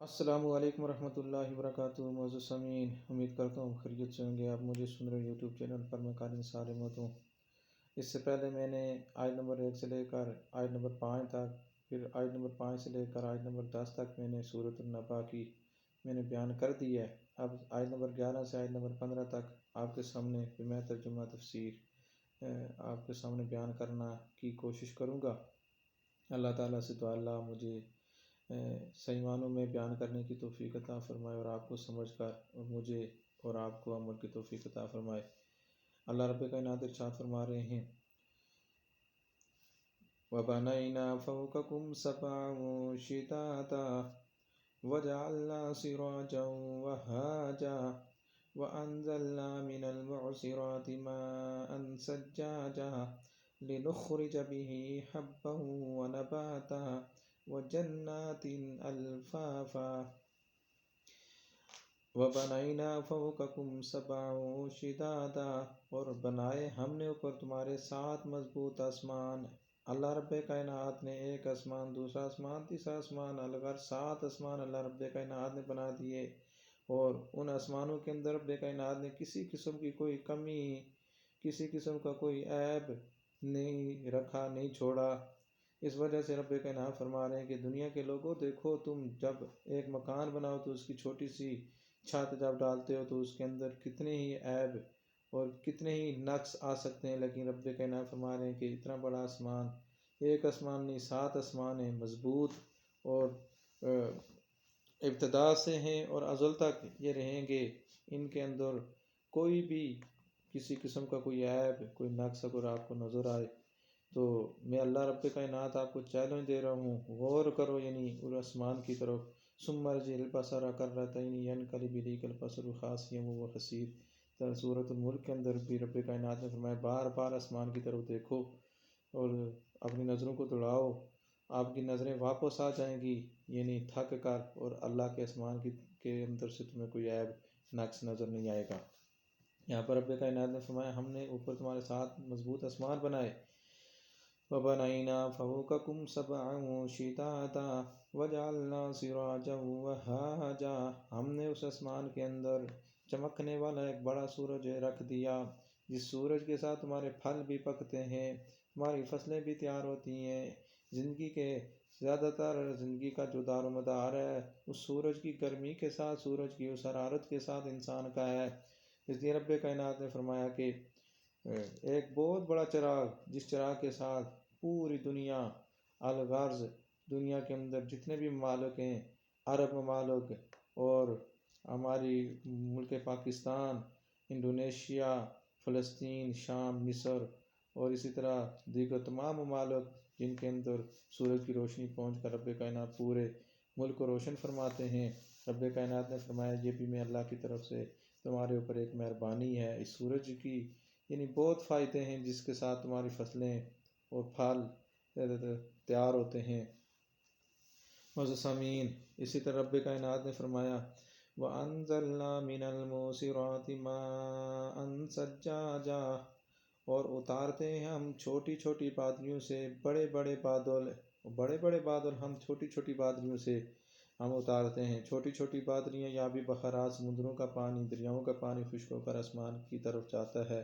السلام علیکم ورحمۃ اللہ وبرکاتہ۔ معزز سامعین، امید کرتا ہوں خیریت سے ہوں گے۔ آپ مجھے سن رہے یوٹیوب چینل پر میں قادر سالمت ہوں۔ اس سے پہلے میں نے آیت نمبر 1 سے لے کر آیت نمبر 5 تک، پھر آیت نمبر 5 سے لے کر آیت نمبر 10 تک میں نے سورۃ النبا کی میں نے بیان کر دی ہے۔ اب آیت نمبر 11 سے آیت نمبر 15 تک آپ کے سامنے میں ترجمہ تفسیر آپ کے سامنے بیان کرنا کی کوشش کروں گا۔ اللہ تعالیٰ سے تو اللہ مجھے صحیح معنوں میں بیان کرنے کی توفیق عطا فرمائے اور آپ کو سمجھ کر اور مجھے اور آپ کو عمل کی توفیق عطا فرمائے۔ اللہ رب کائنات ارشاد فرما رہے ہیں، وَبَنَيْنَا فَوْقَكُمْ سَبْعًا شِدَادًا وَجَعَلْنَا سِرَاجًا وَهَّاجًا وَأَنزَلْنَا مِنَ الْمُعْصِرَاتِ مَاءً ثَجَّاجًا لِنُخْرِجَ بِهِ حَبًّا وَنَبَاتًا وَجَنَّاتٍ أَلْفَافًا۔ وَبَنَيْنَا فَوْقَكُمْ سَبْعًا شِدَادًا، اور بنائے ہم نے اوپر تمہارے 7 مضبوط آسمان۔ اللہ رب کائنات نے ایک آسمان، دوسرا آسمان، تیسرا آسمان، الغرض 7 آسمان اللہ رب کائنات نے بنا دیے، اور ان آسمانوں کے اندر رب کائنات نے کسی قسم کی کوئی کمی، کسی قسم کا کوئی عیب نہیں رکھا، نہیں چھوڑا۔ اس وجہ سے رب کائنات فرما رہے ہیں کہ دنیا کے لوگوں دیکھو، تم جب ایک مکان بناؤ تو اس کی چھوٹی سی چھت جب ڈالتے ہو تو اس کے اندر کتنے ہی عیب اور کتنے ہی نقص آ سکتے ہیں، لیکن رب کائنات فرما رہے ہیں کہ اتنا بڑا آسمان، ایک آسمان نہیں 7 آسمان ہیں، مضبوط اور ابتدا سے ہیں اور ازل تک یہ رہیں گے۔ ان کے اندر کوئی بھی کسی قسم کا کوئی عیب، کوئی نقص اگر آپ کو نظر آئے تو میں اللہ رب کائنات آپ کو چیلنج دے رہا ہوں، غور کرو یعنی اس آسمان کی طرف۔ ثم ارجع البصر کرتين ينقلب اليك البصر خاسئا وهو حسير۔ سورۃ الملک کے اندر بھی رب کائنات نے فرمایا بار بار آسمان کی طرف دیکھو اور اپنی نظروں کو دوڑاؤ، آپ کی نظریں واپس آ جائیں گی یعنی تھک کر، اور اللہ کے آسمان کے اندر سے تمہیں کوئی عیب نقص نظر نہیں آئے گا۔ یہاں پر رب کائنات نے فرمایا ہم نے اوپر تمہارے 7 مضبوط آسمان بنائے۔ وَبَنَيْنَا فَوْقَكُمْ سَبْعًا شِدَادًا وَجَعَلْنَا سِرَاجًا وَهَّاجًا، ہم نے اس آسمان کے اندر چمکنے والا ایک بڑا سورج رکھ دیا، جس سورج کے ساتھ تمہارے پھل بھی پکتے ہیں، تمہاری فصلیں بھی تیار ہوتی ہیں۔ زندگی کے زیادہ تر زندگی کا جو دار و مدار ہے اس سورج کی گرمی کے ساتھ، سورج کی اس حرارت کے ساتھ انسان کا ہے۔ اس لیے رب کائنات نے فرمایا کہ ایک بہت بڑا چراغ، جس چراغ کے ساتھ پوری دنیا، الغرض دنیا کے اندر جتنے بھی ممالک ہیں، عرب ممالک اور ہماری ملک پاکستان، انڈونیشیا، فلسطین، شام، مصر اور اسی طرح دیگر تمام ممالک جن کے اندر سورج کی روشنی پہنچ کر رب کائنات پورے ملک کو روشن فرماتے ہیں، رب کائنات نے فرمایا یہ بھی میں اللہ کی طرف سے تمہارے اوپر ایک مہربانی ہے۔ اس سورج کی یعنی بہت فائدے ہیں جس کے ساتھ تمہاری فصلیں اور پھل تیار ہوتے ہیں۔ معزز سامعین، اسی طرح رب کائنات نے فرمایا وَأَنزَلْنَا مِنَ الْمُعْصِرَاتِ مَاءً ثَجَّاجًا، اور اتارتے ہیں ہم چھوٹی چھوٹی بادلیوں سے بڑے بڑے بادل، بڑے بڑے بادل ہم چھوٹی چھوٹی بادلیوں سے ہم اتارتے ہیں۔ چھوٹی چھوٹی بادلیاں یا بھی بخارات، سمندروں کا پانی، دریاؤں کا پانی خشک ہو کر آسمان کی طرف جاتا ہے،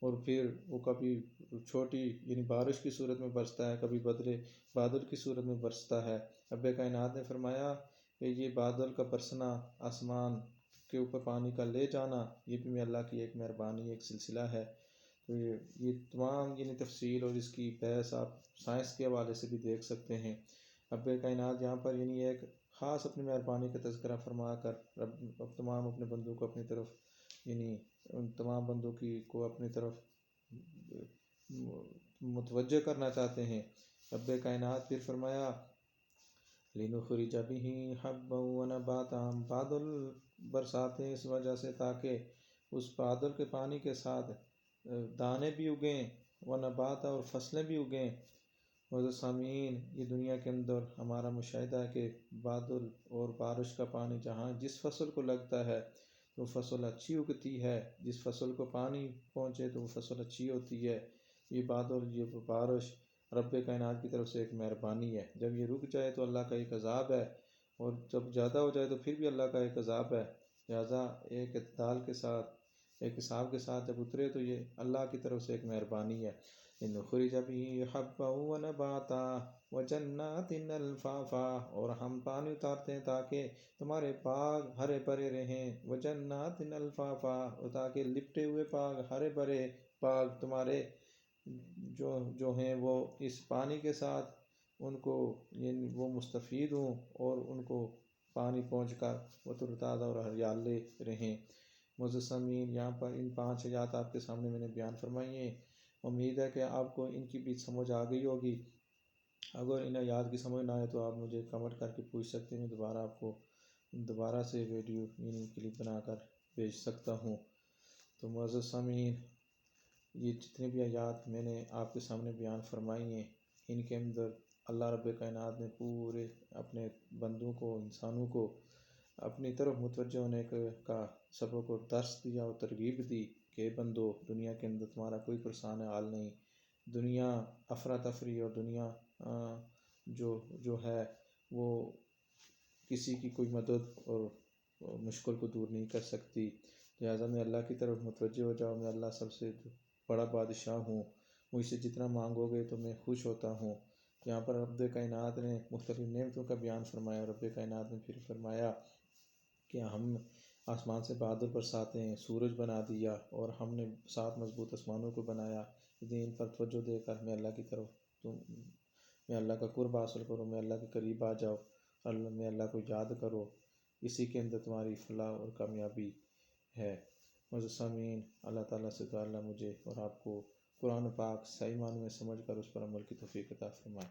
اور پھر وہ کبھی چھوٹی یعنی بارش کی صورت میں برستا ہے، کبھی بادل کی صورت میں برستا ہے۔ رب کائنات نے فرمایا کہ یہ بادل کا برسنا، آسمان کے اوپر پانی کا لے جانا، یہ بھی میں اللہ کی ایک مہربانی، ایک سلسلہ ہے۔ تو یہ تمام یعنی تفصیل اور اس کی بحث آپ سائنس کے حوالے سے بھی دیکھ سکتے ہیں۔ رب کائنات یہاں پر یعنی ایک خاص اپنی مہربانی کا تذکرہ فرما کر رب تمام اپنے بندوں کو اپنی طرف یعنی ان تمام بندوں کو اپنی طرف متوجہ کرنا چاہتے ہیں۔ رب کائنات پھر فرمایا لِنُخْرِجَ بِهِ حَبًّا وَنَبَاتًا، ہم بادل برساتے ہیں اس وجہ سے تاکہ اس بادل کے پانی کے ساتھ دانے بھی اگیں، وَنَبَاتًا، اور فصلیں بھی اگیں۔ معزز سامعین، یہ دنیا کے اندر ہمارا مشاہدہ ہے کہ بادل اور بارش کا پانی جہاں جس فصل کو لگتا ہے تو فصل اچھی اگتی ہے، جس فصل کو پانی پہنچے تو وہ فصل اچھی ہوتی ہے۔ یہ بادل، یہ بارش رب کائنات کی طرف سے ایک مہربانی ہے۔ جب یہ رک جائے تو اللہ کا ایک عذاب ہے، اور جب زیادہ ہو جائے تو پھر بھی اللہ کا ایک عذاب ہے، لہٰذا ایک اعتدال کے ساتھ، ایک حساب کے ساتھ جب اترے تو یہ اللہ کی طرف سے ایک مہربانی ہے۔ لِنُخْرِجَ بِهِ حَبًّا وَنَبَاتًا وَجَنَّاتٍ أَلْفَافًا، اور ہم پانی اتارتے ہیں تاکہ تمہارے باغ ہرے بھرے رہیں، وَجَنَّاتٍ أَلْفَافًا، اور تاکہ لپٹے ہوئے باغ، ہرے بھرے باغ تمہارے جو ہیں وہ اس پانی کے ساتھ ان کو یعنی وہ مستفید ہوں اور ان کو پانی پہنچ کر وہ تر و تازہ اور ہریالے رہیں۔ معزز سامعین، یہاں پر ان 5 آیات آپ کے سامنے میں نے بیان فرمائی ہیں۔ امید ہے کہ آپ کو ان کی بھی سمجھ آ گئی ہوگی۔ اگر ان آیات کی سمجھ نہ آئے تو آپ مجھے کمنٹ کر کے پوچھ سکتے ہیں، میں دوبارہ آپ کو دوبارہ سے ویڈیو یعنی کلپ بنا کر بھیج سکتا ہوں۔ تو معزز سامعین، یہ جتنے بھی آیات میں نے آپ کے سامنے بیان فرمائی ہیں، ان کے اندر اللہ رب کائنات نے پورے اپنے بندوں کو، انسانوں کو اپنی طرف متوجہ ہونے کا سبق اور درس دیا اور ترغیب دی کہ بندو، دنیا کے اندر تمہارا کوئی پریشان حال نہیں، دنیا افراتفری اور دنیا جو ہے وہ کسی کی کوئی مدد اور مشکل کو دور نہیں کر سکتی، لہٰذا میں اللہ کی طرف متوجہ ہو جاؤ، میں اللہ سب سے بڑا بادشاہ ہوں، مجھ سے جتنا مانگو گے تو میں خوش ہوتا ہوں۔ یہاں پر رب کائنات نے مختلف نعمتوں کا بیان فرمایا۔ رب کائنات نے پھر فرمایا کہ ہم آسمان سے بادل برساتے ہیں، سورج بنا دیا، اور ہم نے 7 مضبوط آسمانوں کو بنایا، ان پر توجہ دے کر میں اللہ کی طرف میں اللہ کا قرب حاصل کرو، میں اللہ کے قریب آ جاؤ، میں اللہ کو یاد کرو، اسی کے اندر تمہاری فلاح اور کامیابی ہے۔ معزز سامعین، اللہ تعالیٰ سے دعا اللہ مجھے اور آپ کو قرآن پاک صحیح معنوں میں سمجھ کر اس پر عمل کی توفیق عطا فرمائے۔